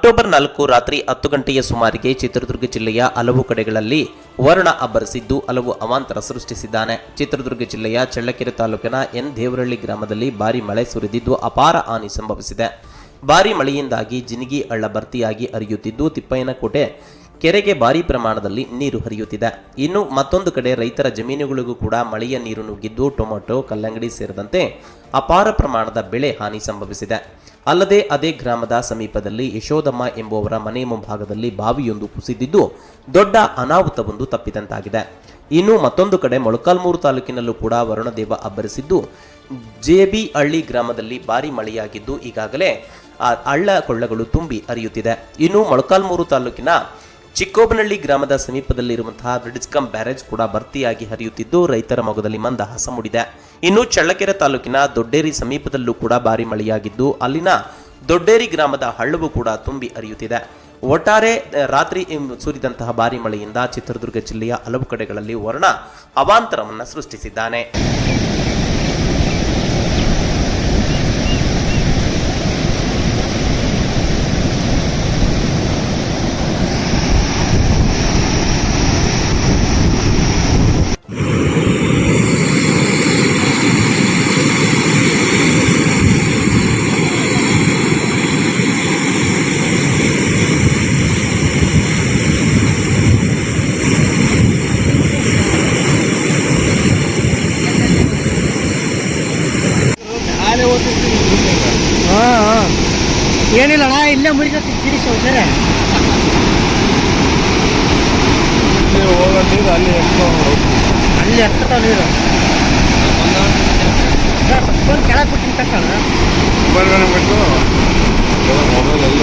October 4 ರಾತ್ರಿ 10 ಗಂಟೆಯ ಸುಮಾರಿಗೆ ಚಿತ್ರದುರ್ಗ ಜಿಲ್ಲೆಯ ಹಲವು ಕಡೆಗಳಲ್ಲಿ ವರುಣ ಅಬ್ಬರಿಸಿದ್ದು ಹಲವು ಅವಾಂತರ ಸೃಷ್ಟಿಸಿದ್ದಾನೆ. ಚಿತ್ರದುರ್ಗ ಜಿಲ್ಲೆಯ ಚಳ್ಳಕೆರೆ ತಾಲೂಕಿನ ಎನ್ ದೇವರಹಳ್ಳಿ ಗ್ರಾಮದಲ್ಲಿ ಭಾರಿ ಮಳೆ ಸುರಿದಿದ್ದು ಅಪಾರ ಹಾನಿ ಸಂಭವಿಸಿದೆ. ಭಾರಿ ಮಳೆಯಿಂದಾಗಿ ಜಿನಿಗಿ ಹಳ್ಳ ಭರ್ತಿಯಾಗಿ ಹರಿಯುತ್ತಿದ್ದು ತಿಪ್ಪಯ್ಯನಕೋಟೆ ಕೆರೆಗೆ ಭಾರಿ ಪ್ರಮಾಣದಲ್ಲಿ ನೀರು ಹರಿಯುತ್ತಿದೆ. ಇನ್ನು ಮತ್ತೊಂದು ಕಡೆ ರೈತರ ಜಮೀನುಗಳಿಗೂ ಕೂಡ ಮಳೆಯ ನೀರು ನುಗ್ಗಿದ್ದು ಟೊಮೆಟೊ, ಕಲ್ಲಂಗಡಿ ಸೇರಿದಂತೆ ಅಪಾರ ಪ್ರಮಾಣದ ಬೆಳೆ ಹಾನಿ ಸಂಭವಿಸಿದೆ. ಅಲ್ಲದೆ ಅದೇ ಗ್ರಾಮದ ಸಮೀಪದಲ್ಲಿ ಯಶೋದಮ್ಮ ಎಂಬುವವರ ಮನೆ ಮುಂಭಾಗದಲ್ಲಿ ಬಾವಿಯೊಂದು ಕುಸಿದಿದ್ದು ದೊಡ್ಡ ಅನಾಹುತವೊಂದು ತಪ್ಪಿದಂತಾಗಿದೆ. ಇನ್ನು ಮತ್ತೊಂದು ಕಡೆ ಮೊಳಕಾಲ್ಮೂರು ತಾಲೂಕಿನಲ್ಲೂ ಕೂಡ ವರುಣದೇವ ಅಬ್ಬರಿಸಿದ್ದು ಜೆಬಿ ಹಳ್ಳಿ ಗ್ರಾಮದಲ್ಲಿ ಭಾರಿ ಮಳೆಯಾಗಿದ್ದು ಈಗಾಗಲೇ ಹಳ್ಳ ಕೊಳ್ಳಗಳು ತುಂಬಿ ಹರಿಯುತ್ತಿದೆ. ಇನ್ನು ಮೊಳಕಾಲ್ಮೂರು ತಾಲೂಕಿನ ಚಿಕ್ಕೋಬನಹಳ್ಳಿ ಗ್ರಾಮದ ಸಮೀಪದಲ್ಲಿರುವಂತಹ ಬ್ರಿಡ್ಜ್ಕಂ ಬ್ಯಾರೇಜ್ ಕೂಡ ಭರ್ತಿಯಾಗಿ ಹರಿಯುತ್ತಿದ್ದು ರೈತರ ಮೊಗದಲ್ಲಿ ಮಂದಹಾಸ ಮೂಡಿದೆ. ಇನ್ನು ಚಳ್ಳಕೆರೆ ತಾಲೂಕಿನ ದೊಡ್ಡೇರಿ ಸಮೀಪದಲ್ಲೂ ಕೂಡ ಭಾರಿ ಮಳೆಯಾಗಿದ್ದು ಅಲ್ಲಿನ ದೊಡ್ಡೇರಿ ಗ್ರಾಮದ ಹಳ್ಳವು ಕೂಡ ತುಂಬಿ ಹರಿಯುತ್ತಿದೆ. ಒಟ್ಟಾರೆ ರಾತ್ರಿ ಸುರಿದಂತಹ ಭಾರಿ ಮಳೆಯಿಂದ ಚಿತ್ರದುರ್ಗ ಜಿಲ್ಲೆಯ ಹಲವು ಕಡೆಗಳಲ್ಲಿ ವರುಣ ಅವಾಂತರವನ್ನು ಸೃಷ್ಟಿಸಿದ್ದಾನೆ. ಏನಿಲ್ಲ ಅಣ್ಣ, ಇಲ್ಲೇ ಮುರಿದ ಸೌಕರ್ಯ ನೀರು ಅಲ್ಲಿ ಎತ್ತತಾವ ನೀರು ಕೆಳಗೆ ಬಿಟ್ಟಿನ ತಕ್ಕ ಮೊಬೈಲ್ ಎಲ್ಲ